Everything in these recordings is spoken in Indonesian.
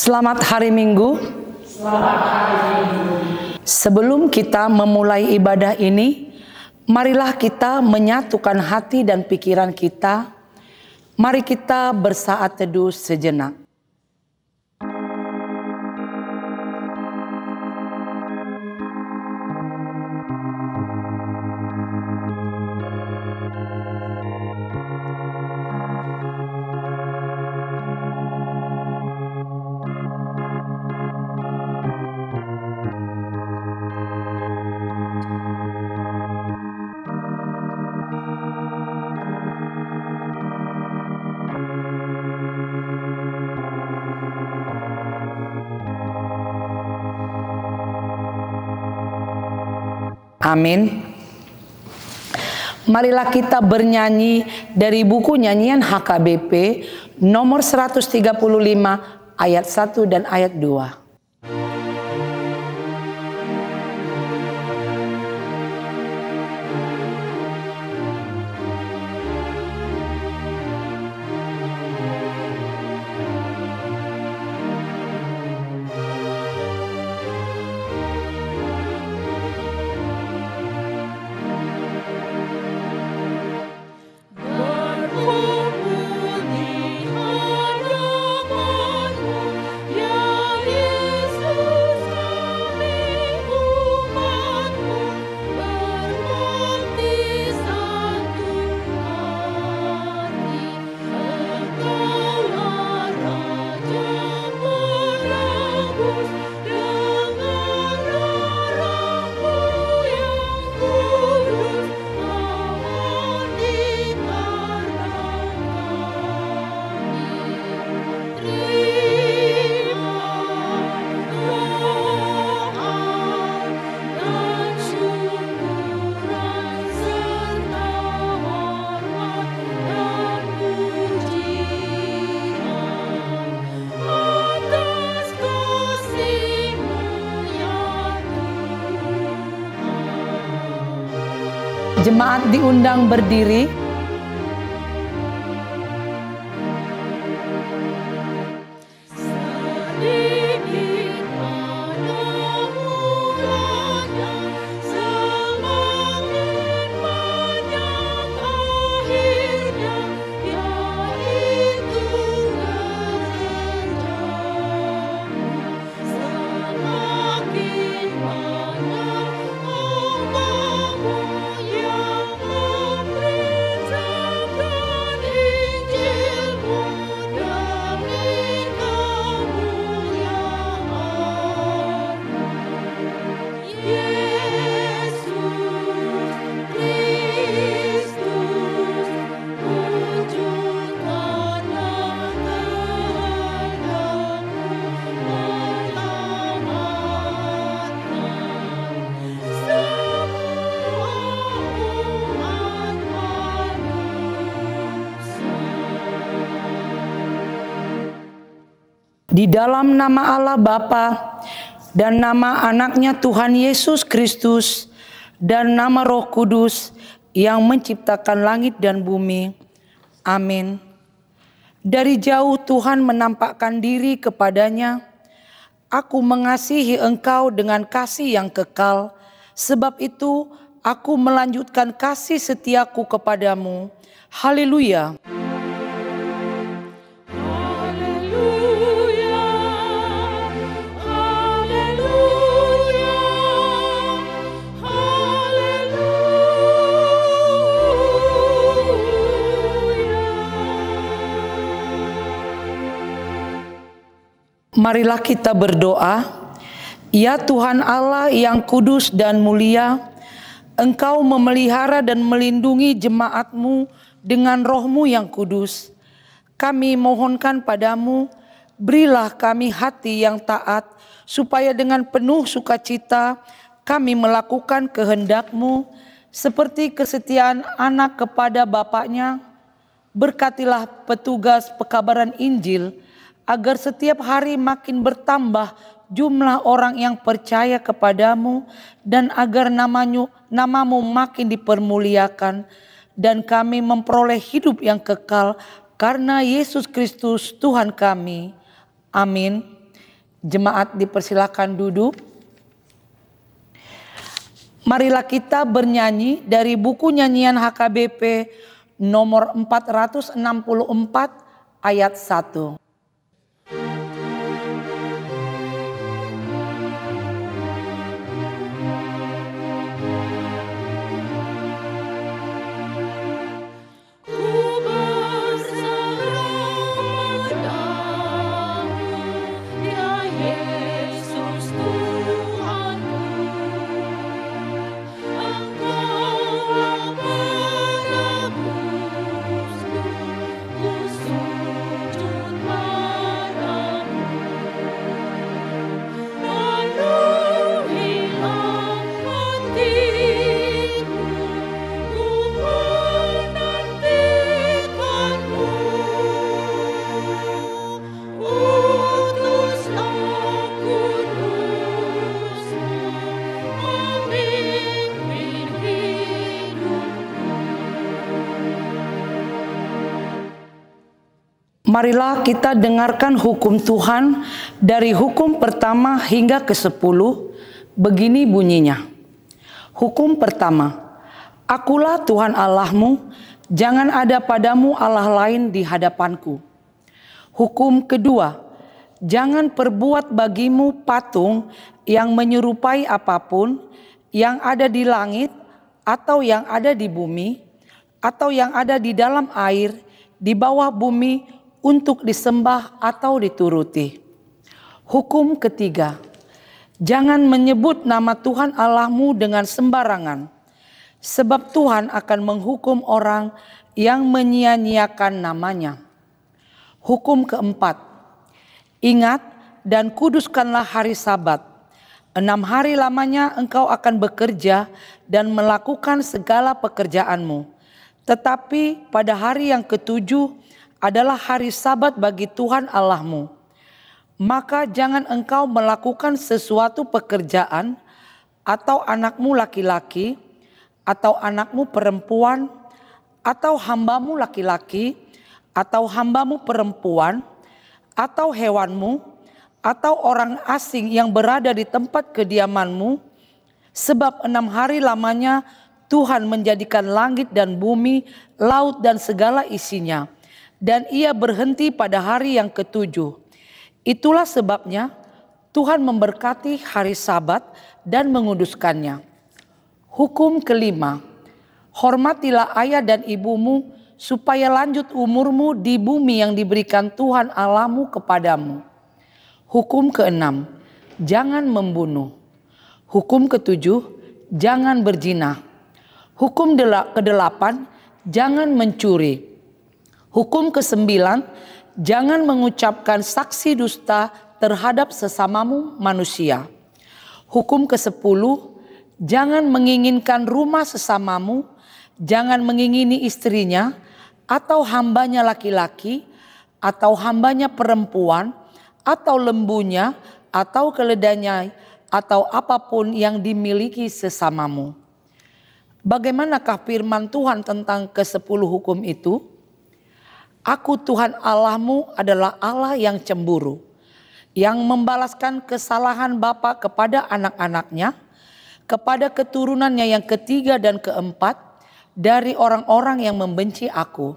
Selamat hari Minggu. Selamat hari Minggu. Sebelum kita memulai ibadah ini, marilah kita menyatukan hati dan pikiran kita. Mari kita bersaat teduh sejenak. Amin. Marilah kita bernyanyi dari buku nyanyian HKBP nomor 135 ayat 1 dan ayat 2. Jemaat diundang berdiri. Di dalam nama Allah Bapa dan nama anaknya Tuhan Yesus Kristus dan nama Roh Kudus yang menciptakan langit dan bumi. Amin. Dari jauh Tuhan menampakkan diri kepadanya. Aku mengasihi engkau dengan kasih yang kekal. Sebab itu aku melanjutkan kasih setiaku kepadamu. Haleluya. Marilah kita berdoa. Ya Tuhan Allah yang kudus dan mulia, Engkau memelihara dan melindungi jemaat-Mu dengan Roh-Mu yang kudus. Kami mohonkan padamu, berilah kami hati yang taat, supaya dengan penuh sukacita kami melakukan kehendak-Mu, seperti kesetiaan anak kepada bapaknya. Berkatilah petugas pekabaran Injil, agar setiap hari makin bertambah jumlah orang yang percaya kepadamu, dan agar namamu makin dipermuliakan, dan kami memperoleh hidup yang kekal karena Yesus Kristus Tuhan kami. Amin. Jemaat dipersilakan duduk. Marilah kita bernyanyi dari buku nyanyian HKBP nomor 464 ayat 1. Marilah kita dengarkan hukum Tuhan dari hukum pertama hingga ke-10. Begini bunyinya. Hukum pertama, Akulah Tuhan Allahmu, jangan ada padamu Allah lain di hadapanku. Hukum kedua, jangan perbuat bagimu patung yang menyerupai apapun yang ada di langit atau yang ada di bumi atau yang ada di dalam air, di bawah bumi, untuk disembah atau dituruti. Hukum ketiga, jangan menyebut nama Tuhan Allahmu dengan sembarangan, sebab Tuhan akan menghukum orang yang menyia-nyiakan namanya. Hukum keempat, ingat dan kuduskanlah hari Sabat. 6 hari lamanya engkau akan bekerja dan melakukan segala pekerjaanmu. Tetapi pada hari yang ke-7 adalah hari Sabat bagi Tuhan Allahmu. Maka jangan engkau melakukan sesuatu pekerjaan atau anakmu laki-laki atau anakmu perempuan atau hambamu laki-laki atau hambamu perempuan atau hewanmu atau orang asing yang berada di tempat kediamanmu, sebab 6 hari lamanya Tuhan menjadikan langit dan bumi, laut dan segala isinya, dan ia berhenti pada hari yang ke-7. Itulah sebabnya Tuhan memberkati hari Sabat dan menguduskannya. Hukum kelima, hormatilah ayah dan ibumu supaya lanjut umurmu di bumi yang diberikan Tuhan Allahmu kepadamu. Hukum keenam, jangan membunuh. Hukum ketujuh, jangan berzina. Hukum kedelapan, jangan mencuri. Hukum ke-9, jangan mengucapkan saksi dusta terhadap sesamamu manusia. Hukum ke-10, jangan menginginkan rumah sesamamu, jangan mengingini istrinya, atau hambanya laki-laki, atau hambanya perempuan, atau lembunya, atau keledainya, atau apapun yang dimiliki sesamamu. Bagaimanakah firman Tuhan tentang ke-10 hukum itu? Aku Tuhan Allahmu adalah Allah yang cemburu, yang membalaskan kesalahan bapa kepada anak-anaknya, kepada keturunannya yang ketiga dan keempat dari orang-orang yang membenci aku.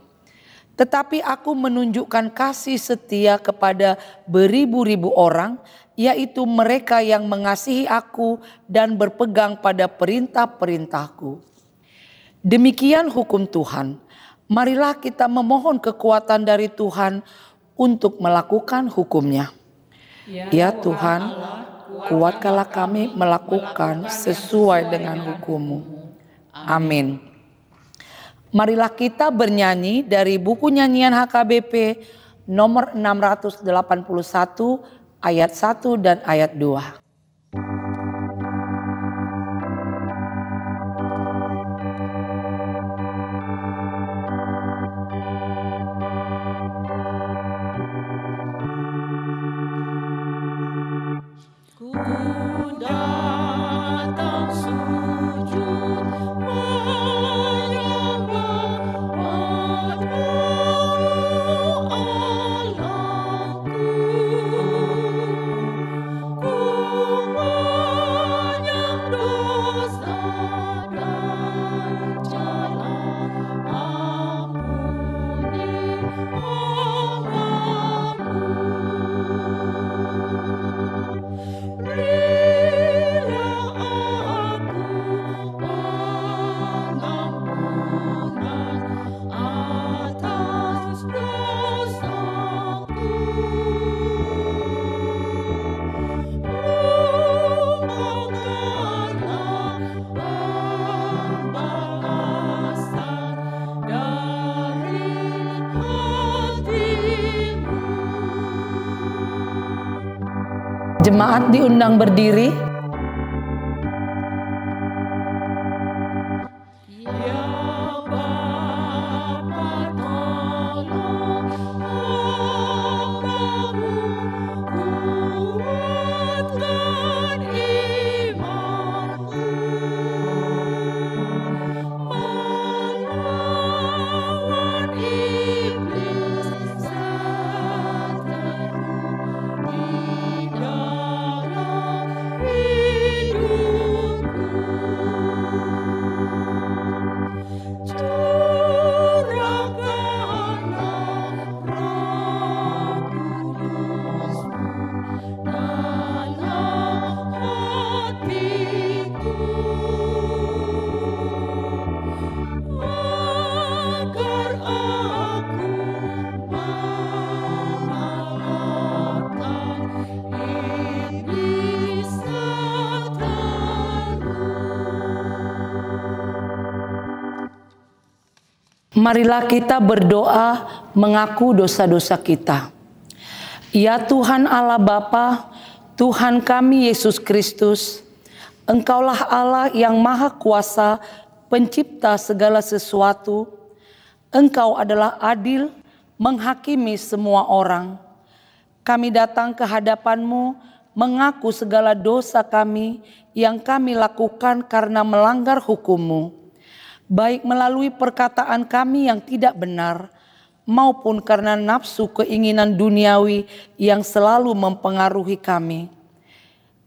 Tetapi aku menunjukkan kasih setia kepada beribu-ribu orang, yaitu mereka yang mengasihi aku dan berpegang pada perintah-perintahku. Demikian hukum Tuhan. Marilah kita memohon kekuatan dari Tuhan untuk melakukan hukumnya. Ya Tuhan, kuatkanlah kami melakukan sesuai dengan hukum-Mu. Amin. Marilah kita bernyanyi dari buku nyanyian HKBP nomor 681 ayat 1 dan ayat 2. Jemaat diundang berdiri. Marilah kita berdoa mengaku dosa-dosa kita. Ya Tuhan Allah Bapa, Tuhan kami Yesus Kristus, Engkaulah Allah yang Maha Kuasa, Pencipta segala sesuatu. Engkau adalah adil, menghakimi semua orang. Kami datang ke hadapan-Mu, mengaku segala dosa kami yang kami lakukan karena melanggar hukum-Mu, baik melalui perkataan kami yang tidak benar, maupun karena nafsu keinginan duniawi yang selalu mempengaruhi kami.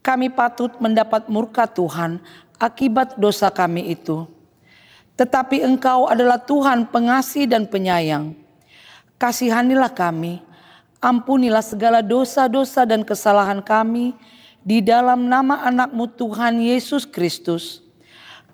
Kami patut mendapat murka Tuhan akibat dosa kami itu. Tetapi Engkau adalah Tuhan pengasih dan penyayang. Kasihanilah kami, ampunilah segala dosa-dosa dan kesalahan kami di dalam nama anak-Mu Tuhan Yesus Kristus.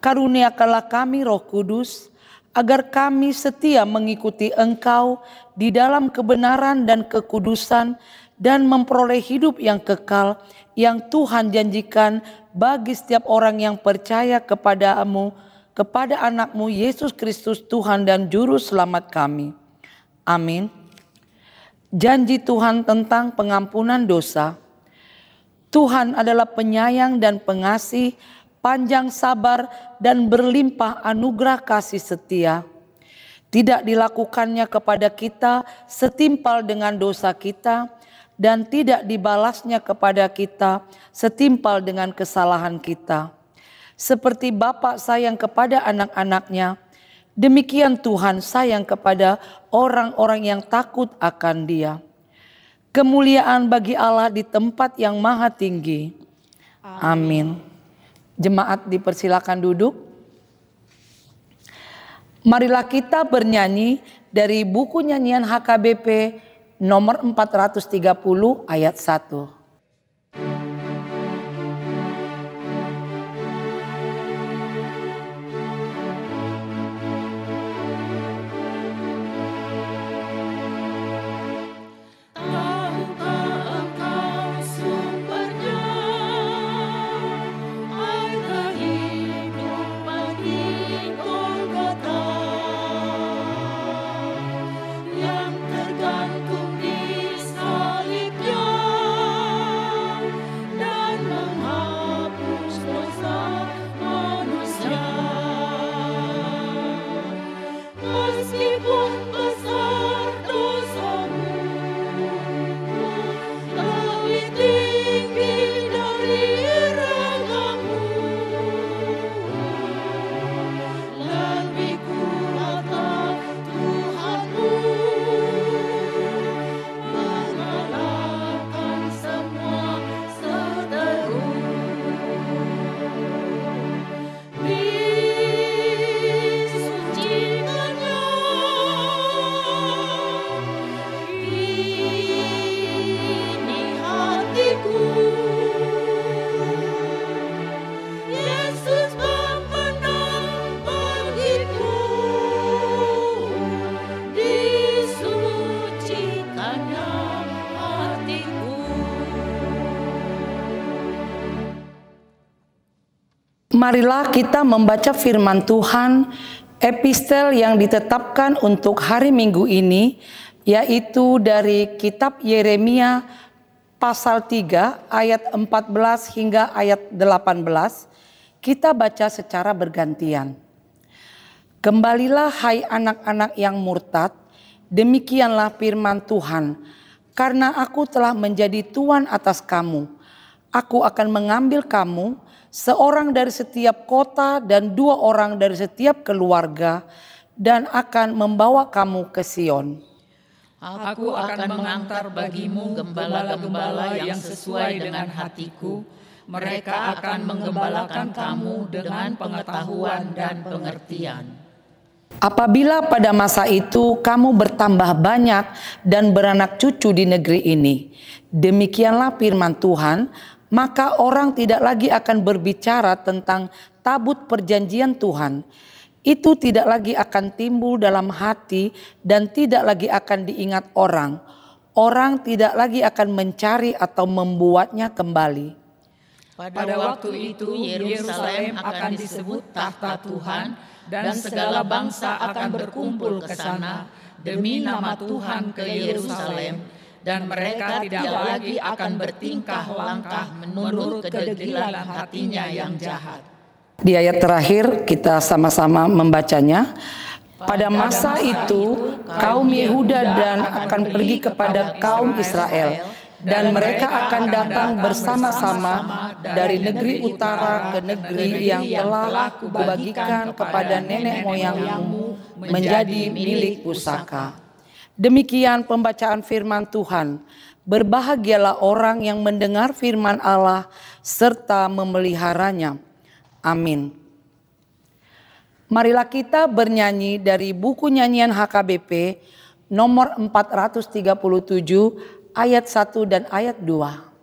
Karuniakanlah kami Roh Kudus, agar kami setia mengikuti Engkau di dalam kebenaran dan kekudusan dan memperoleh hidup yang kekal yang Tuhan janjikan bagi setiap orang yang percaya kepada-Mu, kepada anak-Mu Yesus Kristus Tuhan dan Juru Selamat kami. Amin. Janji Tuhan tentang pengampunan dosa. Tuhan adalah penyayang dan pengasih, panjang sabar dan berlimpah anugerah kasih setia. Tidak dilakukannya kepada kita setimpal dengan dosa kita, dan tidak dibalasnya kepada kita setimpal dengan kesalahan kita. Seperti Bapa sayang kepada anak-anaknya, demikian Tuhan sayang kepada orang-orang yang takut akan Dia. Kemuliaan bagi Allah di tempat yang maha tinggi. Amin. Jemaat dipersilakan duduk. Marilah kita bernyanyi dari buku nyanyian HKBP nomor 430 ayat 1. Marilah kita membaca firman Tuhan, epistel yang ditetapkan untuk hari Minggu ini, yaitu dari kitab Yeremia pasal 3 ayat 14 hingga ayat 18, kita baca secara bergantian. Kembalilah hai anak-anak yang murtad, demikianlah firman Tuhan, karena aku telah menjadi Tuhan atas kamu. Aku akan mengambil kamu, seorang dari setiap kota dan 2 orang dari setiap keluarga, dan akan membawa kamu ke Sion. Aku akan mengantar bagimu gembala-gembala yang sesuai dengan hatiku. Mereka akan menggembalakan kamu dengan pengetahuan dan pengertian. Apabila pada masa itu kamu bertambah banyak dan beranak cucu di negeri ini, demikianlah firman Tuhan, maka orang tidak lagi akan berbicara tentang tabut perjanjian Tuhan. Itu tidak lagi akan timbul dalam hati dan tidak lagi akan diingat orang. Orang tidak lagi akan mencari atau membuatnya kembali. Pada waktu itu Yerusalem akan disebut tahta Tuhan dan segala bangsa akan berkumpul ke sana demi nama Tuhan ke Yerusalem. Dan mereka tidak lagi akan bertingkah langkah menurut kedegilan hatinya yang jahat. Di ayat terakhir kita sama-sama membacanya. Pada masa itu kaum Yehuda dan akan pergi kepada kaum Israel, dan mereka akan datang bersama-sama dari negeri utara ke negeri yang telah kubagikan kepada nenek moyangmu menjadi milik pusaka. Demikian pembacaan firman Tuhan. Berbahagialah orang yang mendengar firman Allah serta memeliharanya. Amin. Marilah kita bernyanyi dari buku nyanyian HKBP nomor 437 ayat 1 dan ayat 2.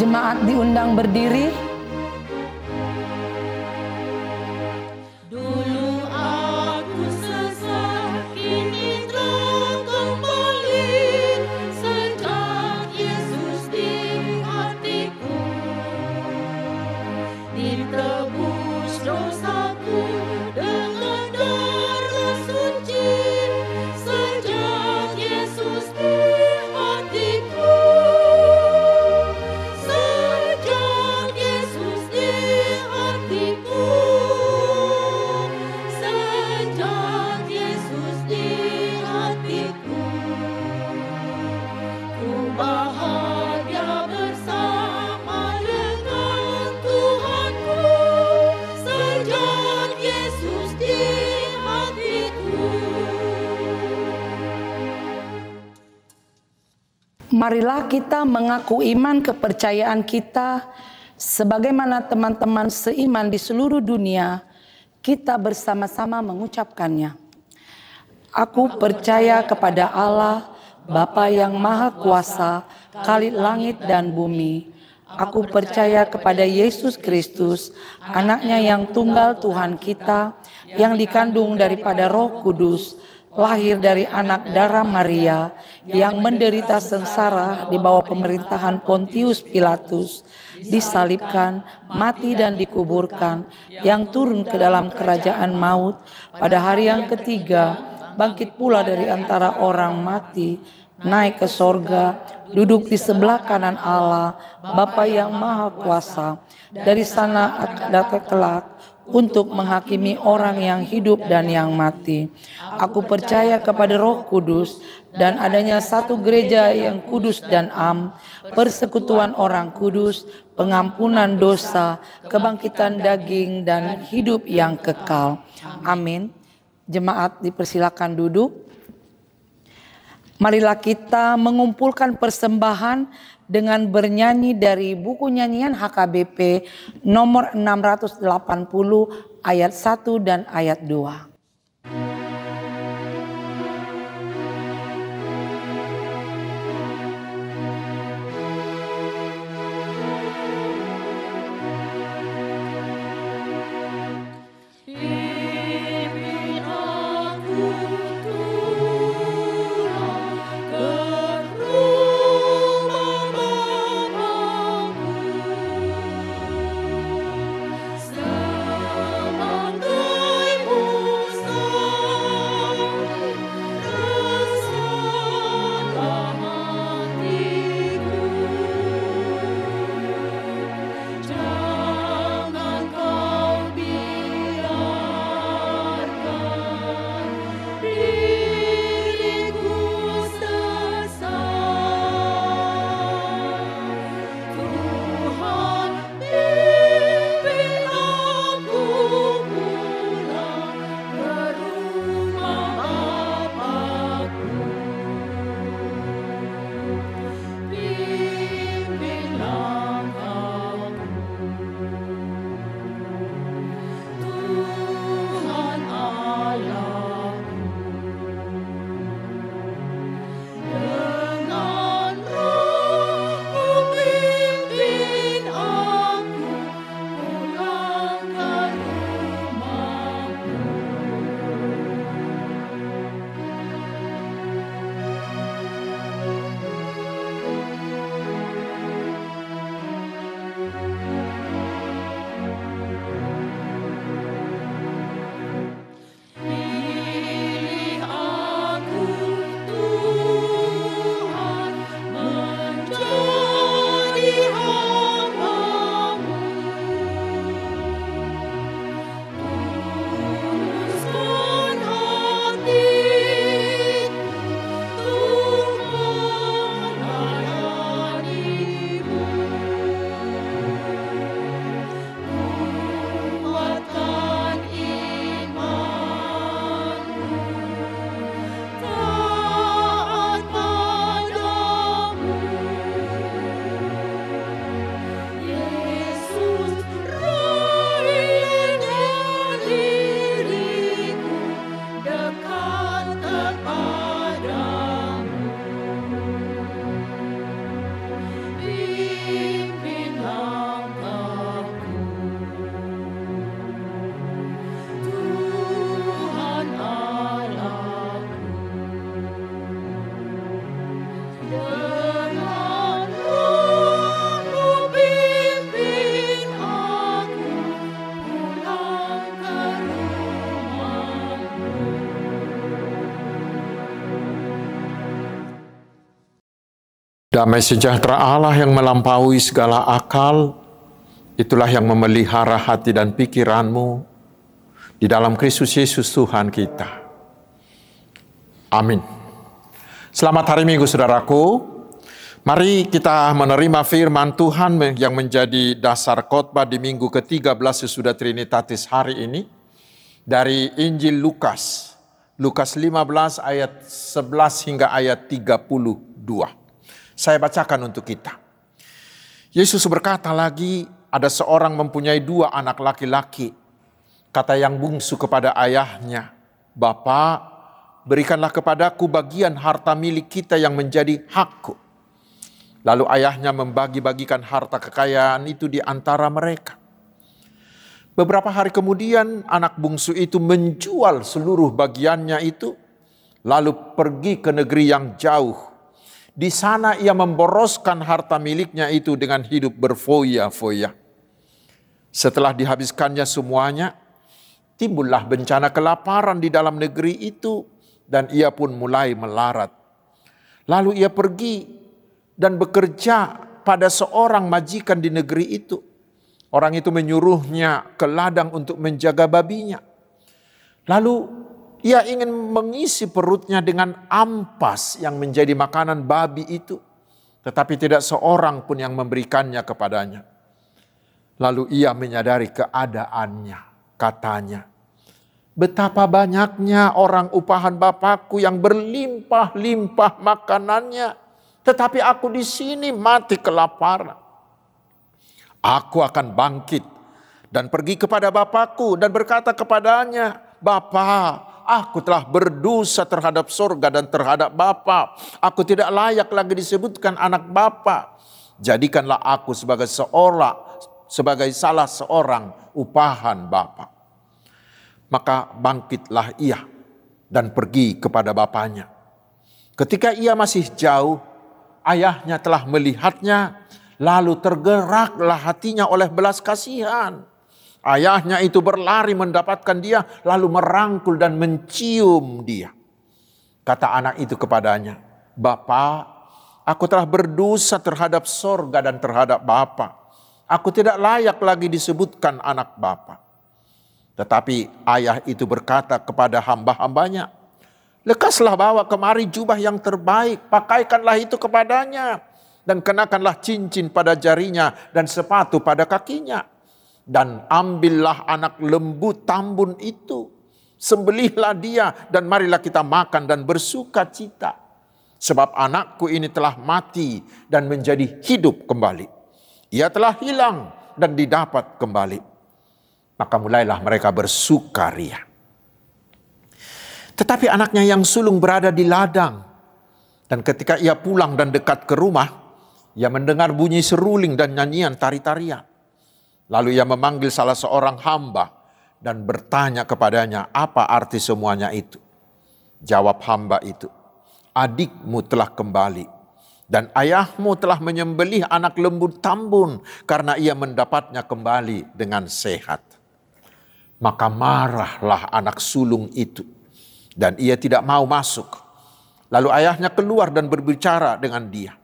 Jemaat diundang berdiri. Dulu aku sesat, kini terang kembali, sejak Yesus di hatiku. Ditebus dosaku dengan darah suci, sejak Yesus di hatiku. Marilah kita mengaku iman kepercayaan kita sebagaimana teman-teman seiman di seluruh dunia, kita bersama-sama mengucapkannya. Aku percaya kepada Allah, Bapa yang Maha Kuasa, Khalid langit dan bumi. Aku percaya kepada Yesus Kristus, anaknya yang tunggal Tuhan kita, yang dikandung daripada Roh Kudus, lahir dari anak darah Maria, yang menderita sengsara di bawah pemerintahan Pontius Pilatus, disalibkan, mati dan dikuburkan, yang turun ke dalam kerajaan maut, pada hari yang ketiga, bangkit pula dari antara orang mati, naik ke sorga, duduk di sebelah kanan Allah, Bapa yang Maha Kuasa. Dari sana akan datang kelak untuk menghakimi orang yang hidup dan yang mati. Aku percaya kepada Roh Kudus dan adanya satu gereja yang kudus dan am, persekutuan orang kudus, pengampunan dosa, kebangkitan daging, dan hidup yang kekal. Amin. Jemaat dipersilakan duduk. Marilah kita mengumpulkan persembahan dengan bernyanyi dari buku nyanyian HKBP nomor 680 ayat 1 dan ayat 2. Damai sejahtera Allah yang melampaui segala akal, itulah yang memelihara hati dan pikiranmu di dalam Kristus Yesus Tuhan kita. Amin. Selamat hari Minggu, saudaraku. Mari kita menerima firman Tuhan yang menjadi dasar khotbah di minggu ke-13 sesudah Trinitatis hari ini. Dari Injil Lukas. Lukas 15 ayat 11 hingga ayat 32. Saya bacakan untuk kita. Yesus berkata lagi, ada seorang mempunyai 2 anak laki-laki. Kata yang bungsu kepada ayahnya, "Bapa, berikanlah kepadaku bagian harta milik kita yang menjadi hakku." Lalu ayahnya membagi-bagikan harta kekayaan itu di antara mereka. Beberapa hari kemudian anak bungsu itu menjual seluruh bagiannya itu, lalu pergi ke negeri yang jauh. Di sana ia memboroskan harta miliknya itu dengan hidup berfoya-foya. Setelah dihabiskannya semuanya, timbullah bencana kelaparan di dalam negeri itu dan ia pun mulai melarat. Lalu ia pergi dan bekerja pada seorang majikan di negeri itu. Orang itu menyuruhnya ke ladang untuk menjaga babinya. Lalu ia ingin mengisi perutnya dengan ampas yang menjadi makanan babi itu. Tetapi tidak seorang pun yang memberikannya kepadanya. Lalu ia menyadari keadaannya. Katanya, betapa banyaknya orang upahan Bapakku yang berlimpah-limpah makanannya. Tetapi aku di sini mati kelaparan. Aku akan bangkit dan pergi kepada Bapakku dan berkata kepadanya, Bapa, aku telah berdosa terhadap surga dan terhadap Bapa. Aku tidak layak lagi disebutkan anak Bapa. Jadikanlah aku sebagai salah seorang upahan Bapa. Maka bangkitlah ia dan pergi kepada bapaknya. Ketika ia masih jauh, ayahnya telah melihatnya. Lalu tergeraklah hatinya oleh belas kasihan. Ayahnya itu berlari mendapatkan dia, lalu merangkul dan mencium dia. Kata anak itu kepadanya, Bapa, aku telah berdosa terhadap sorga dan terhadap Bapa. Aku tidak layak lagi disebutkan anak Bapa. Tetapi ayah itu berkata kepada hamba-hambanya, lekaslah bawa kemari jubah yang terbaik, pakaikanlah itu kepadanya. Dan kenakanlah cincin pada jarinya dan sepatu pada kakinya. Dan ambillah anak lembu tambun itu. Sembelihlah dia dan marilah kita makan dan bersuka cita. Sebab anakku ini telah mati dan menjadi hidup kembali. Ia telah hilang dan didapat kembali. Maka mulailah mereka bersukaria. Tetapi anaknya yang sulung berada di ladang. Dan ketika ia pulang dan dekat ke rumah, ia mendengar bunyi seruling dan nyanyian tari-tarian. Lalu ia memanggil salah seorang hamba dan bertanya kepadanya, apa arti semuanya itu? Jawab hamba itu, adikmu telah kembali dan ayahmu telah menyembelih anak lembu tambun karena ia mendapatnya kembali dengan sehat. Maka marahlah anak sulung itu dan ia tidak mau masuk. Lalu ayahnya keluar dan berbicara dengan dia.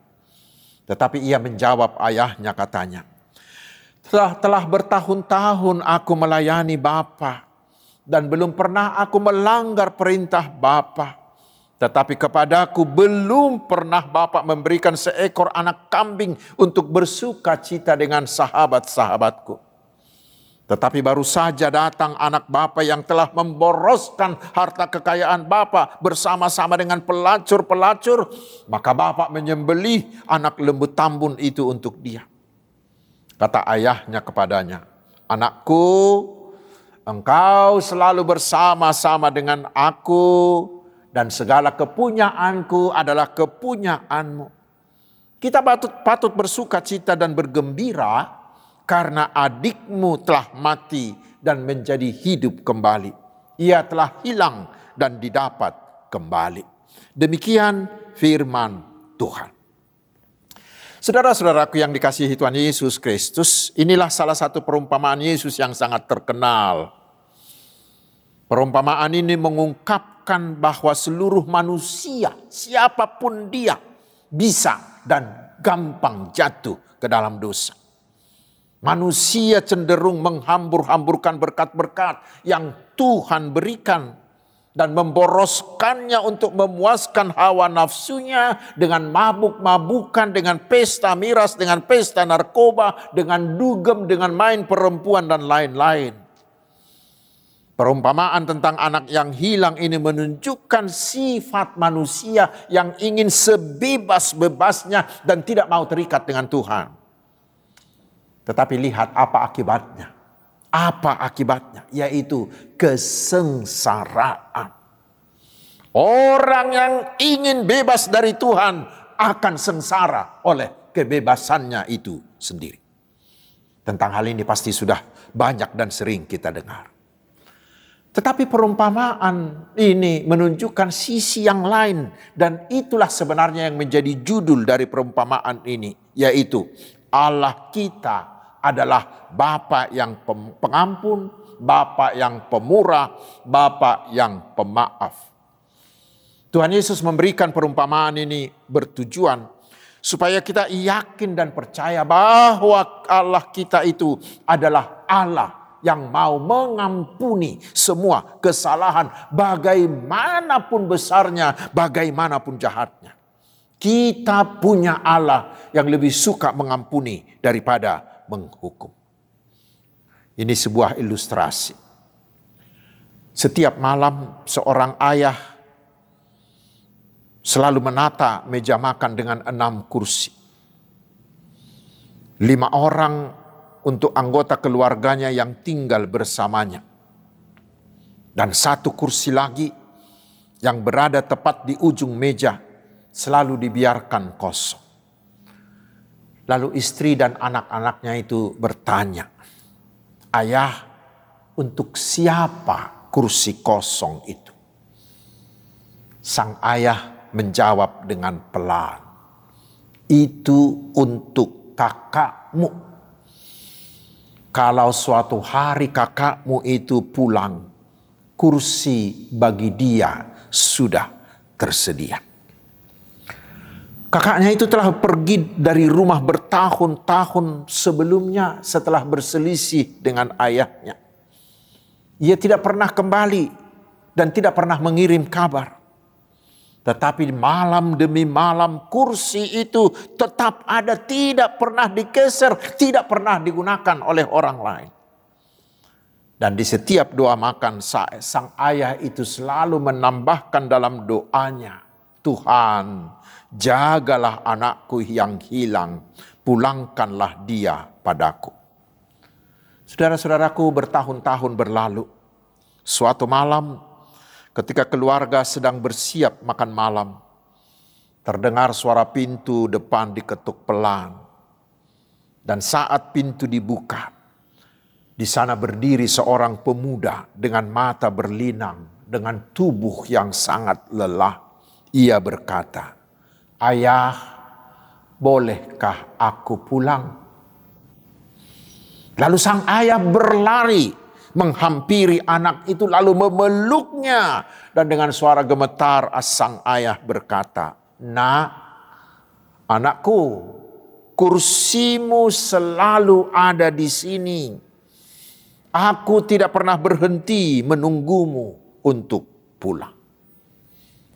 Tetapi ia menjawab ayahnya, katanya, telah bertahun-tahun aku melayani Bapa dan belum pernah aku melanggar perintah Bapa. Tetapi kepadaku belum pernah Bapa memberikan seekor anak kambing untuk bersuka cita dengan sahabat-sahabatku. Tetapi baru saja datang anak Bapa yang telah memboroskan harta kekayaan Bapa bersama-sama dengan pelacur-pelacur. Maka Bapa menyembelih anak lembu tambun itu untuk dia. Kata ayahnya kepadanya, anakku, engkau selalu bersama-sama dengan aku dan segala kepunyaanku adalah kepunyaanmu. Kita patut bersuka cita dan bergembira karena adikmu telah mati dan menjadi hidup kembali. Ia telah hilang dan didapat kembali. Demikian firman Tuhan. Saudara-saudaraku yang dikasihi Tuhan Yesus Kristus, inilah salah satu perumpamaan Yesus yang sangat terkenal. Perumpamaan ini mengungkapkan bahwa seluruh manusia, siapapun dia, bisa dan gampang jatuh ke dalam dosa. Manusia cenderung menghambur-hamburkan berkat-berkat yang Tuhan berikan dan memboroskannya untuk memuaskan hawa nafsunya dengan mabuk-mabukan, dengan pesta miras, dengan pesta narkoba, dengan dugem, dengan main perempuan dan lain-lain. Perumpamaan tentang anak yang hilang ini menunjukkan sifat manusia yang ingin sebebas-bebasnya dan tidak mau terikat dengan Tuhan. Tetapi lihat apa akibatnya. Apa akibatnya? Yaitu kesengsaraan. Orang yang ingin bebas dari Tuhan akan sengsara oleh kebebasannya itu sendiri. Tentang hal ini pasti sudah banyak dan sering kita dengar. Tetapi perumpamaan ini menunjukkan sisi yang lain. Dan itulah sebenarnya yang menjadi judul dari perumpamaan ini. Yaitu Allah kita adalah Bapa yang pengampun, Bapa yang pemurah, Bapa yang pemaaf. Tuhan Yesus memberikan perumpamaan ini bertujuan Supaya kita yakin dan percaya bahwa Allah kita itu adalah Allah yang mau mengampuni semua kesalahan, bagaimanapun besarnya, bagaimanapun jahatnya. Kita punya Allah yang lebih suka mengampuni daripada menghukum. Ini sebuah ilustrasi. Setiap malam seorang ayah selalu menata meja makan dengan 6 kursi. 5 orang untuk anggota keluarganya yang tinggal bersamanya. Dan 1 kursi lagi yang berada tepat di ujung meja selalu dibiarkan kosong. Lalu istri dan anak-anaknya itu bertanya, "Ayah, untuk siapa kursi kosong itu?" Sang ayah menjawab dengan pelan, "Itu untuk kakakmu. Kalau suatu hari kakakmu itu pulang, kursi bagi dia sudah tersedia." Kakaknya itu telah pergi dari rumah bertahun-tahun sebelumnya setelah berselisih dengan ayahnya. Ia tidak pernah kembali dan tidak pernah mengirim kabar. Tetapi malam demi malam kursi itu tetap ada, tidak pernah digeser, tidak pernah digunakan oleh orang lain. Dan di setiap doa makan sang ayah itu selalu menambahkan dalam doanya, "Tuhan, jagalah anakku yang hilang, pulangkanlah dia padaku." Saudara-saudaraku, bertahun-tahun berlalu. Suatu malam ketika keluarga sedang bersiap makan malam, terdengar suara pintu depan diketuk pelan. Dan saat pintu dibuka, di sana berdiri seorang pemuda dengan mata berlinang, dengan tubuh yang sangat lelah. Ia berkata, "Ayah, bolehkah aku pulang?" Lalu sang ayah berlari menghampiri anak itu lalu memeluknya, dan dengan suara gemetar sang ayah berkata, "Nak, anakku, kursimu selalu ada di sini. Aku tidak pernah berhenti menunggumu untuk pulang."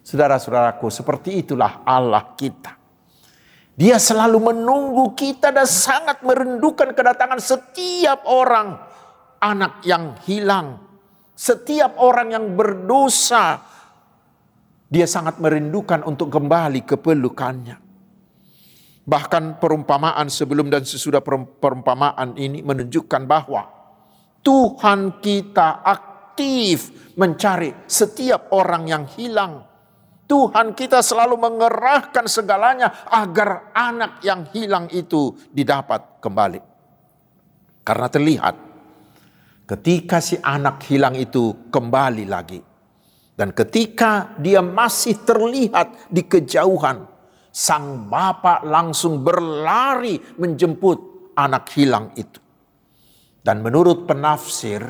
Saudara-saudaraku, seperti itulah Allah kita. Dia selalu menunggu kita dan sangat merindukan kedatangan setiap orang, anak yang hilang, setiap orang yang berdosa. Dia sangat merindukan untuk kembali ke pelukannya. Bahkan perumpamaan sebelum dan sesudah perumpamaan ini menunjukkan bahwa Tuhan kita aktif mencari setiap orang yang hilang. Tuhan kita selalu mengerahkan segalanya agar anak yang hilang itu didapat kembali. Karena terlihat ketika si anak hilang itu kembali lagi, dan ketika dia masih terlihat di kejauhan, sang bapak langsung berlari menjemput anak hilang itu. Dan menurut penafsir,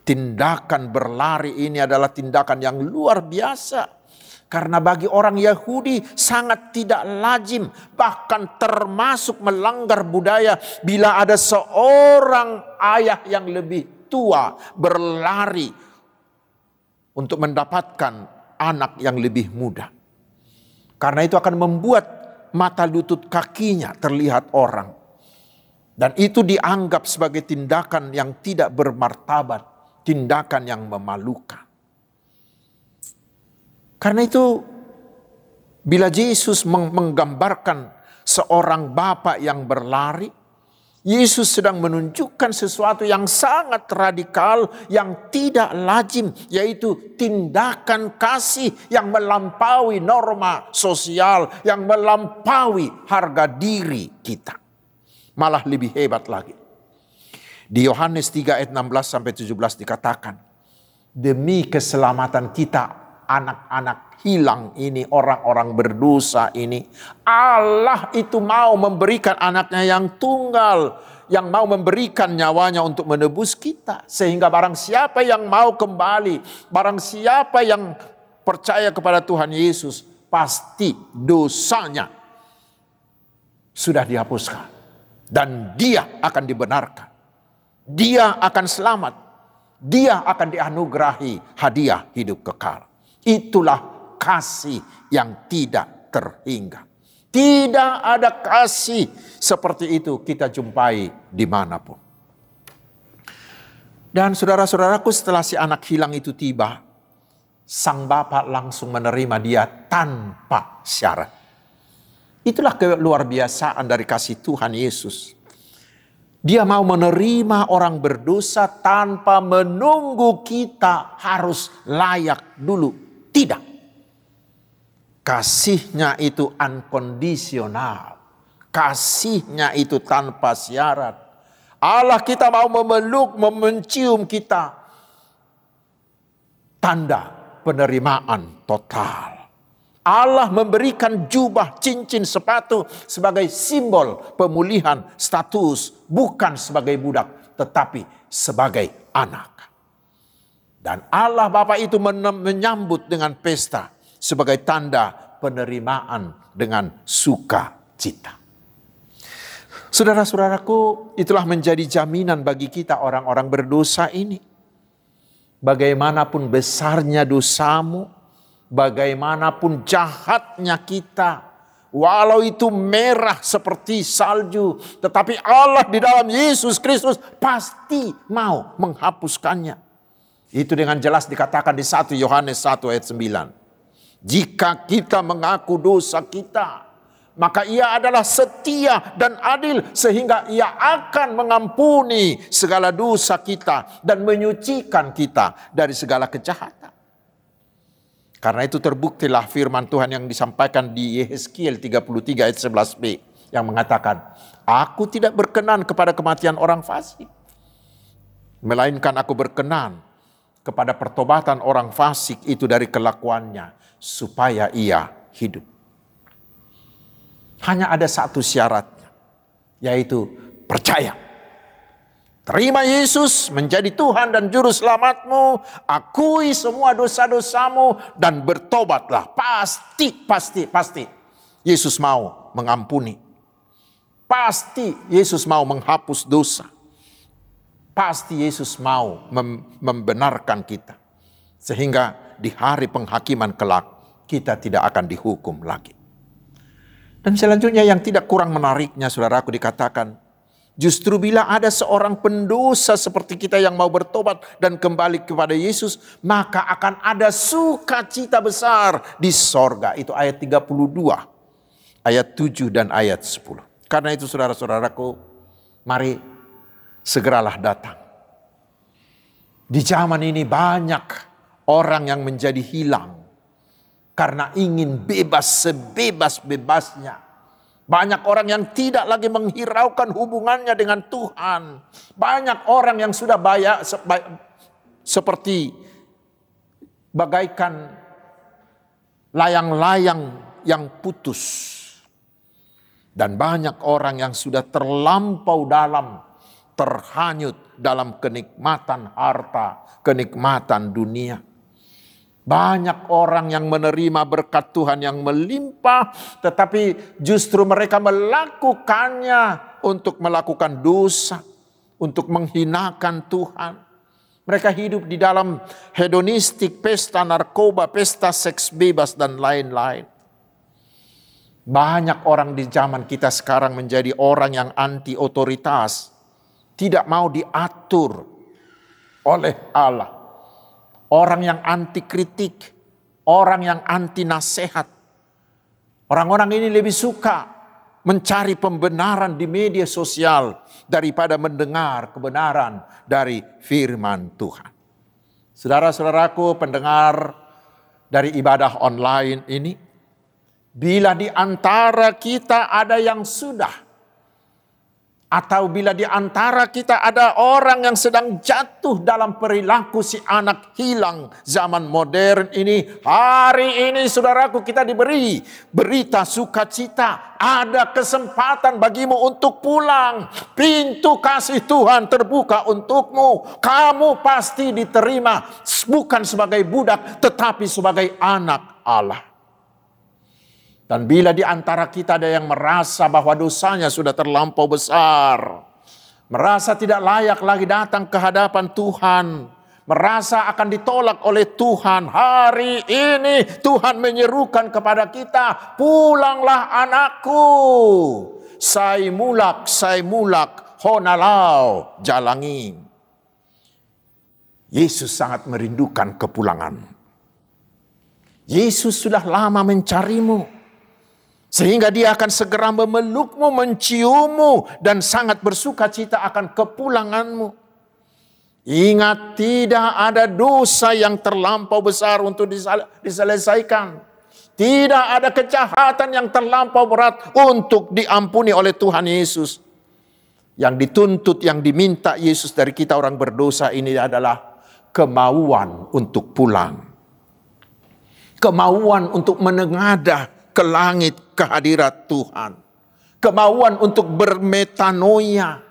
tindakan berlari ini adalah tindakan yang luar biasa. Karena bagi orang Yahudi sangat tidak lazim, bahkan termasuk melanggar budaya, bila ada seorang ayah yang lebih tua berlari untuk mendapatkan anak yang lebih muda. Karena itu akan membuat mata lutut kakinya terlihat orang. Dan itu dianggap sebagai tindakan yang tidak bermartabat, tindakan yang memalukan. Karena itu bila Yesus menggambarkan seorang bapak yang berlari, Yesus sedang menunjukkan sesuatu yang sangat radikal, yang tidak lazim, yaitu tindakan kasih yang melampaui norma sosial, yang melampaui harga diri kita. Malah lebih hebat lagi. Di Yohanes 3 ayat 16-17 dikatakan, "Demi keselamatan kita, anak-anak hilang ini, orang-orang berdosa ini, Allah itu mau memberikan anaknya yang tunggal, yang mau memberikan nyawanya untuk menebus kita. Sehingga barang siapa yang mau kembali, barang siapa yang percaya kepada Tuhan Yesus, pasti dosanya sudah dihapuskan. Dan dia akan dibenarkan. Dia akan selamat. Dia akan dianugerahi hadiah hidup kekal. Itulah kasih yang tidak terhingga. Tidak ada kasih seperti itu kita jumpai dimanapun. Dan saudara-saudaraku, setelah si anak hilang itu tiba, sang bapak langsung menerima dia tanpa syarat. Itulah keluar biasaan dari kasih Tuhan Yesus. Dia mau menerima orang berdosa tanpa menunggu kita harus layak dulu. Tidak. Kasihnya itu unconditional. Kasihnya itu tanpa syarat. Allah kita mau memeluk, mencium kita. Tanda penerimaan total. Allah memberikan jubah, cincin, sepatu sebagai simbol pemulihan status. Bukan sebagai budak, tetapi sebagai anak. Dan Allah Bapa itu menyambut dengan pesta sebagai tanda penerimaan dengan sukacita. Saudara-saudaraku, itulah menjadi jaminan bagi kita orang-orang berdosa ini. Bagaimanapun besarnya dosamu, bagaimanapun jahatnya kita, walau itu merah seperti salju, tetapi Allah di dalam Yesus Kristus pasti mau menghapuskannya. Itu dengan jelas dikatakan di 1 Yohanes 1 ayat 9. Jika kita mengaku dosa kita, maka ia adalah setia dan adil sehingga ia akan mengampuni segala dosa kita dan menyucikan kita dari segala kejahatan. Karena itu terbuktilah firman Tuhan yang disampaikan di Yehezkiel 33 ayat 11b yang mengatakan, aku tidak berkenan kepada kematian orang fasik, melainkan aku berkenan kepada pertobatan orang fasik itu dari kelakuannya supaya ia hidup. Hanya ada satu syaratnya, yaitu percaya. Terima Yesus menjadi Tuhan dan Juru Selamatmu. Akui semua dosa-dosamu dan bertobatlah. Pasti. Yesus mau mengampuni. Pasti Yesus mau menghapus dosa. Pasti Yesus mau membenarkan kita. Sehingga di hari penghakiman kelak kita tidak akan dihukum lagi. Dan selanjutnya yang tidak kurang menariknya, saudaraku, dikatakan, justru bila ada seorang pendosa seperti kita yang mau bertobat dan kembali kepada Yesus, maka akan ada sukacita besar di sorga. Itu ayat 32, ayat 7 dan ayat 10. Karena itu saudara-saudaraku, mari segeralah datang. Di zaman ini banyak orang yang menjadi hilang karena ingin bebas sebebas-bebasnya. Banyak orang yang tidak lagi menghiraukan hubungannya dengan Tuhan. Banyak orang yang sudah seperti bagaikan layang-layang yang putus. Dan banyak orang yang sudah terlampau dalam, terhanyut dalam kenikmatan harta, kenikmatan dunia. Banyak orang yang menerima berkat Tuhan yang melimpah, tetapi justru mereka melakukannya untuk melakukan dosa, untuk menghinakan Tuhan. Mereka hidup di dalam hedonistik, pesta narkoba, pesta seks bebas, dan lain-lain. Banyak orang di zaman kita sekarang menjadi orang yang anti otoritas, tidak mau diatur oleh Allah. Orang yang anti kritik, orang yang anti nasihat. Orang-orang ini lebih suka mencari pembenaran di media sosial daripada mendengar kebenaran dari firman Tuhan. Saudara-saudaraku pendengar dari ibadah online ini, bila di antara kita ada yang sudah, atau bila di antara kita ada orang yang sedang jatuh dalam perilaku si anak hilang zaman modern ini, hari ini saudaraku kita diberi berita sukacita. Ada kesempatan bagimu untuk pulang. Pintu kasih Tuhan terbuka untukmu. Kamu pasti diterima bukan sebagai budak tetapi sebagai anak Allah. Dan bila di antara kita ada yang merasa bahwa dosanya sudah terlampau besar, merasa tidak layak lagi datang ke hadapan Tuhan, merasa akan ditolak oleh Tuhan, hari ini Tuhan menyerukan kepada kita, pulanglah anakku, sai mulak honalau jalangi. Yesus sangat merindukan kepulangan. Yesus sudah lama mencarimu, sehingga dia akan segera memelukmu, menciummu, dan sangat bersuka cita akan kepulanganmu. Ingat, tidak ada dosa yang terlampau besar untuk diselesaikan. Tidak ada kejahatan yang terlampau berat untuk diampuni oleh Tuhan Yesus. Yang dituntut, yang diminta Yesus dari kita orang berdosa ini adalah kemauan untuk pulang. Kemauan untuk menengadah ke langit kehadirat Tuhan. Kemauan untuk bermetanoia.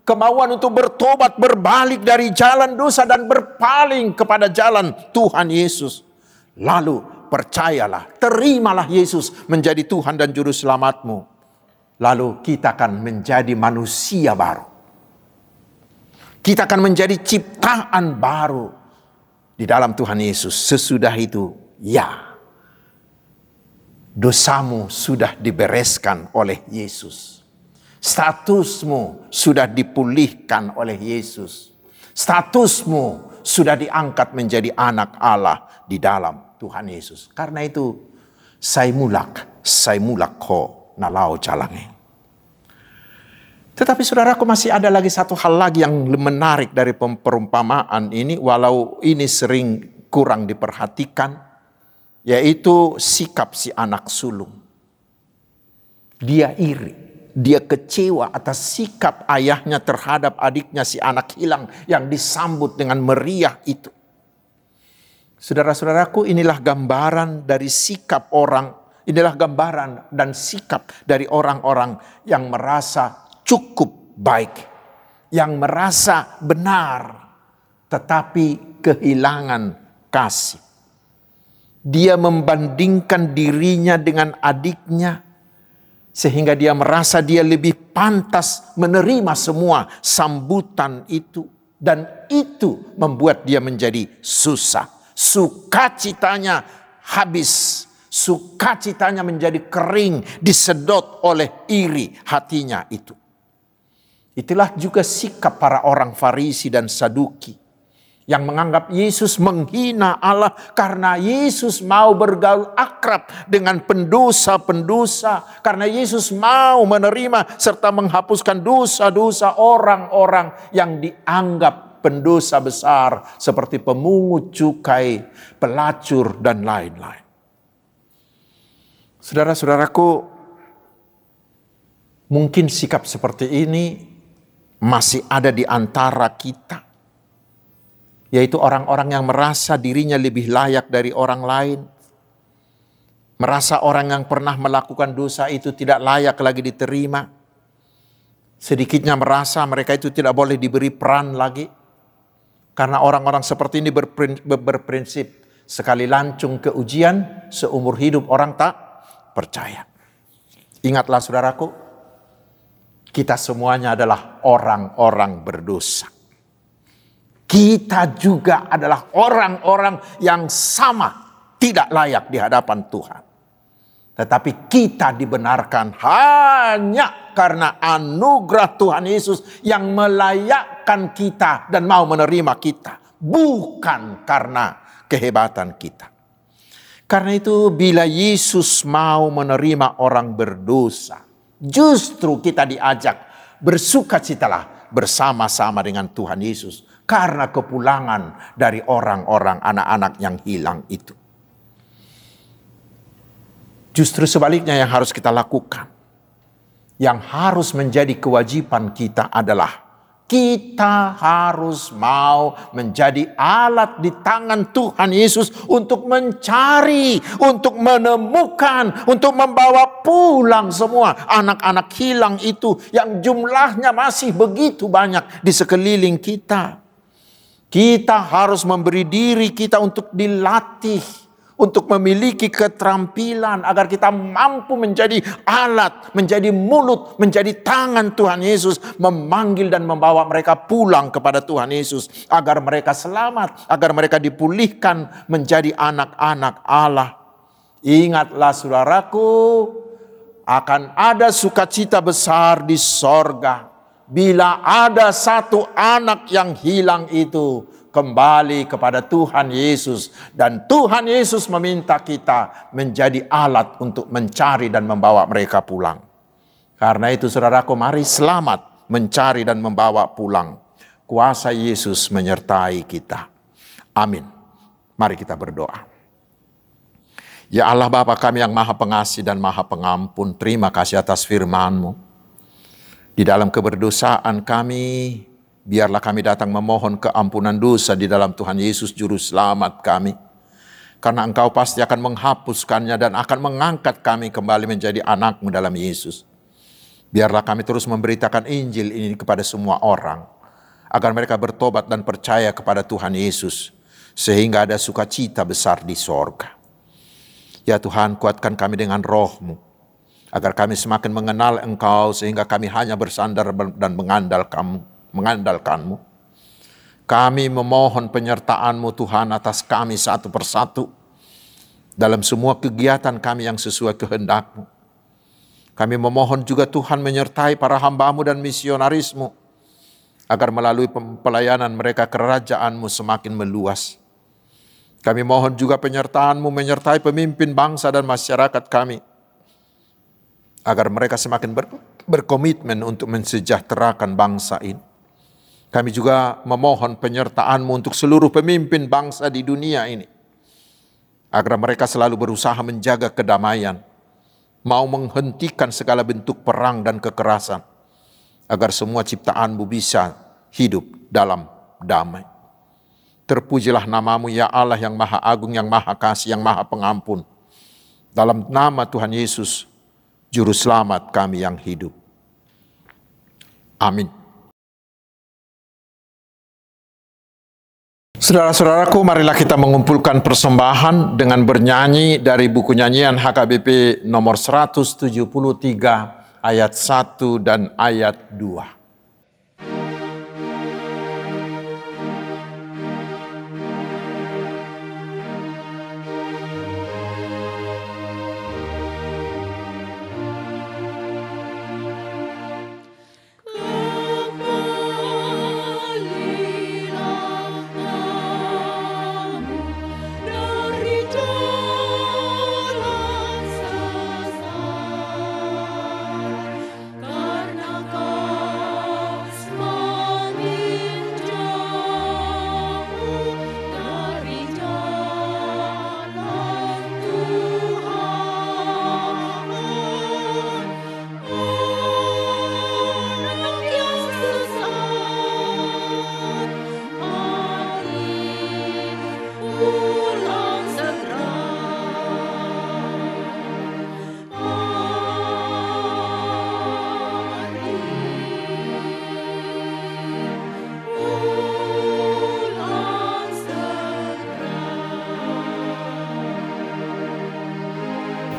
Kemauan untuk bertobat, berbalik dari jalan dosa dan berpaling kepada jalan Tuhan Yesus. Lalu percayalah, terimalah Yesus menjadi Tuhan dan Juru Selamatmu. Lalu kita akan menjadi manusia baru. Kita akan menjadi ciptaan baru di dalam Tuhan Yesus. Sesudah itu, ya, dosamu sudah dibereskan oleh Yesus. Statusmu sudah dipulihkan oleh Yesus. Statusmu sudah diangkat menjadi anak Allah di dalam Tuhan Yesus. Karena itu, sai mulak ho nalau jalange. Tetapi saudaraku, masih ada lagi satu hal lagi yang menarik dari perumpamaan ini, walau ini sering kurang diperhatikan, yaitu sikap si anak sulung. Dia iri, dia kecewa atas sikap ayahnya terhadap adiknya si anak hilang yang disambut dengan meriah itu. Saudara-saudaraku, inilah gambaran dari sikap orang, inilah gambaran dan sikap dari orang-orang yang merasa cukup baik, yang merasa benar, tetapi kehilangan kasih. Dia membandingkan dirinya dengan adiknya, sehingga dia merasa dia lebih pantas menerima semua sambutan itu. Dan itu membuat dia menjadi susah. Sukacitanya habis. Sukacitanya menjadi kering, disedot oleh iri hatinya itu. Itulah juga sikap para orang Farisi dan Saduki yang menganggap Yesus menghina Allah karena Yesus mau bergaul akrab dengan pendosa-pendosa, karena Yesus mau menerima serta menghapuskan dosa-dosa orang-orang yang dianggap pendosa besar seperti pemungut cukai, pelacur, dan lain-lain. Saudara-saudaraku, mungkin sikap seperti ini masih ada di antara kita, yaitu orang-orang yang merasa dirinya lebih layak dari orang lain, merasa orang yang pernah melakukan dosa itu tidak layak lagi diterima, sedikitnya merasa mereka itu tidak boleh diberi peran lagi, karena orang-orang seperti ini berprinsip sekali lancung ke ujian, seumur hidup orang tak percaya. Ingatlah saudaraku, kita semuanya adalah orang-orang berdosa. Kita juga adalah orang-orang yang sama tidak layak di hadapan Tuhan. Tetapi kita dibenarkan hanya karena anugerah Tuhan Yesus yang melayakkan kita dan mau menerima kita. Bukan karena kehebatan kita. Karena itu bila Yesus mau menerima orang berdosa, justru kita diajak bersukacitalah bersama-sama dengan Tuhan Yesus karena kepulangan dari orang-orang anak-anak yang hilang itu. Justru sebaliknya yang harus kita lakukan, yang harus menjadi kewajiban kita adalah kita harus mau menjadi alat di tangan Tuhan Yesus untuk mencari, untuk menemukan, untuk membawa pulang semua anak-anak hilang itu yang jumlahnya masih begitu banyak di sekeliling kita. Kita harus memberi diri kita untuk dilatih, untuk memiliki keterampilan agar kita mampu menjadi alat, menjadi mulut, menjadi tangan Tuhan Yesus, memanggil dan membawa mereka pulang kepada Tuhan Yesus, agar mereka selamat, agar mereka dipulihkan menjadi anak-anak Allah. Ingatlah saudaraku, akan ada sukacita besar di sorga bila ada satu anak yang hilang itu kembali kepada Tuhan Yesus. Dan Tuhan Yesus meminta kita menjadi alat untuk mencari dan membawa mereka pulang. Karena itu saudaraku, mari selamat mencari dan membawa pulang. Kuasa Yesus menyertai kita. Amin. Mari kita berdoa. Ya Allah Bapa kami yang Maha Pengasih dan Maha Pengampun, terima kasih atas firman-Mu. Di dalam keberdosaan kami, biarlah kami datang memohon keampunan dosa di dalam Tuhan Yesus Juru Selamat kami. Karena Engkau pasti akan menghapuskannya dan akan mengangkat kami kembali menjadi anak-Mu dalam Yesus. Biarlah kami terus memberitakan Injil ini kepada semua orang, agar mereka bertobat dan percaya kepada Tuhan Yesus, sehingga ada sukacita besar di sorga. Ya Tuhan, kuatkan kami dengan Roh-Mu, agar kami semakin mengenal Engkau, sehingga kami hanya bersandar dan mengandalkan-Mu. Kami memohon penyertaan-Mu Tuhan atas kami satu persatu, dalam semua kegiatan kami yang sesuai kehendak-Mu. Kami memohon juga Tuhan menyertai para hamba-Mu dan misionaris-Mu, agar melalui pelayanan mereka kerajaan-Mu semakin meluas. Kami mohon juga penyertaan-Mu menyertai pemimpin bangsa dan masyarakat kami, agar mereka semakin berkomitmen untuk mensejahterakan bangsa ini. Kami juga memohon penyertaan-Mu untuk seluruh pemimpin bangsa di dunia ini, agar mereka selalu berusaha menjaga kedamaian, mau menghentikan segala bentuk perang dan kekerasan, agar semua ciptaan-Mu bisa hidup dalam damai. Terpujilah nama-Mu ya Allah yang Maha Agung, yang Maha Kasih, yang Maha Pengampun. Dalam nama Tuhan Yesus, Juru Selamat kami yang hidup. Amin. Saudara-saudaraku, marilah kita mengumpulkan persembahan dengan bernyanyi dari buku nyanyian HKBP nomor 173 ayat 1 dan ayat 2.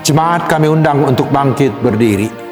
Jemaat kami undang untuk bangkit berdiri.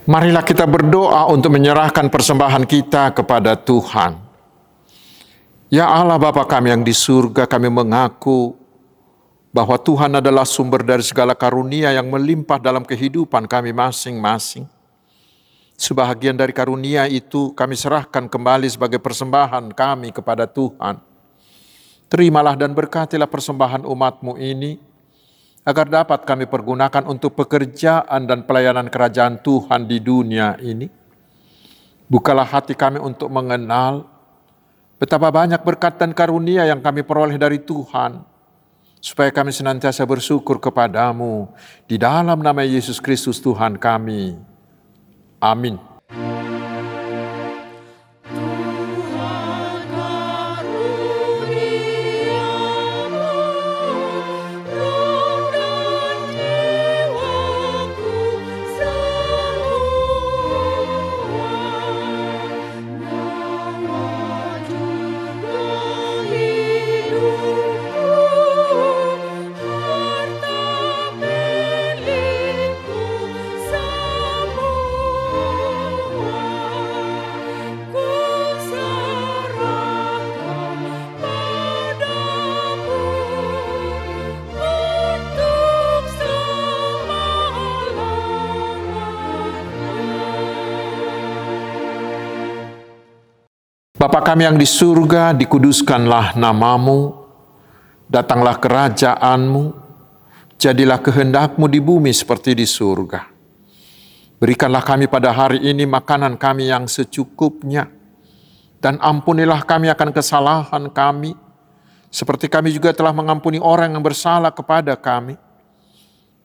Marilah kita berdoa untuk menyerahkan persembahan kita kepada Tuhan. Ya Allah Bapa kami yang di surga, kami mengaku bahwa Tuhan adalah sumber dari segala karunia yang melimpah dalam kehidupan kami masing-masing. Sebahagian dari karunia itu kami serahkan kembali sebagai persembahan kami kepada Tuhan. Terimalah dan berkatilah persembahan umat-Mu ini, agar dapat kami pergunakan untuk pekerjaan dan pelayanan kerajaan Tuhan di dunia ini. Bukalah hati kami untuk mengenal betapa banyak berkat dan karunia yang kami peroleh dari Tuhan, supaya kami senantiasa bersyukur kepadamu di dalam nama Yesus Kristus Tuhan kami. Amin. Bapa kami yang di surga, dikuduskanlah nama-Mu, datanglah kerajaan-Mu, jadilah kehendak-Mu di bumi seperti di surga. Berikanlah kami pada hari ini makanan kami yang secukupnya, dan ampunilah kami akan kesalahan kami, seperti kami juga telah mengampuni orang yang bersalah kepada kami.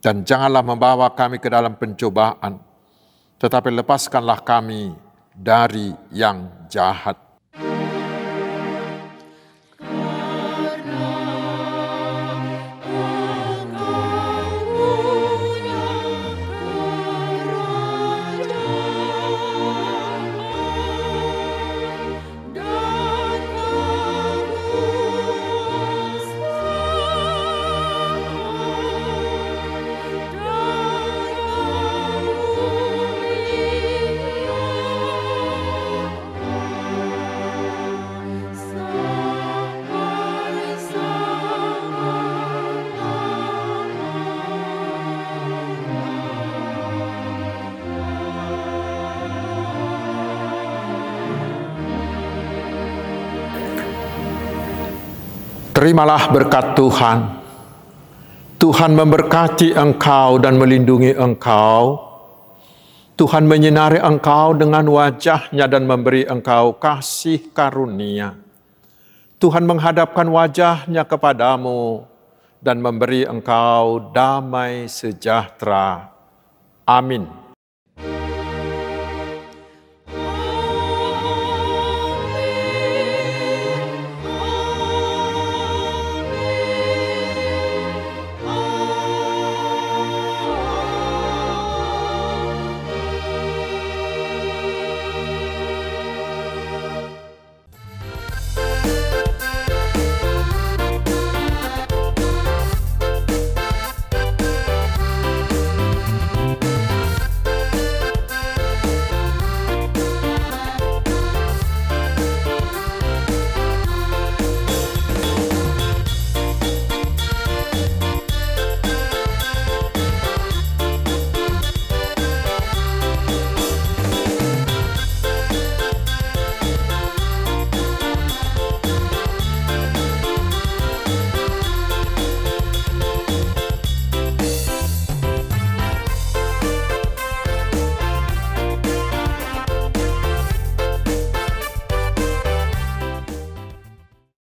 Dan janganlah membawa kami ke dalam pencobaan, tetapi lepaskanlah kami dari yang jahat. Terimalah berkat Tuhan. Tuhan memberkati engkau dan melindungi engkau. Tuhan menyinari engkau dengan wajah-Nya dan memberi engkau kasih karunia. Tuhan menghadapkan wajah-Nya kepadamu dan memberi engkau damai sejahtera. Amin.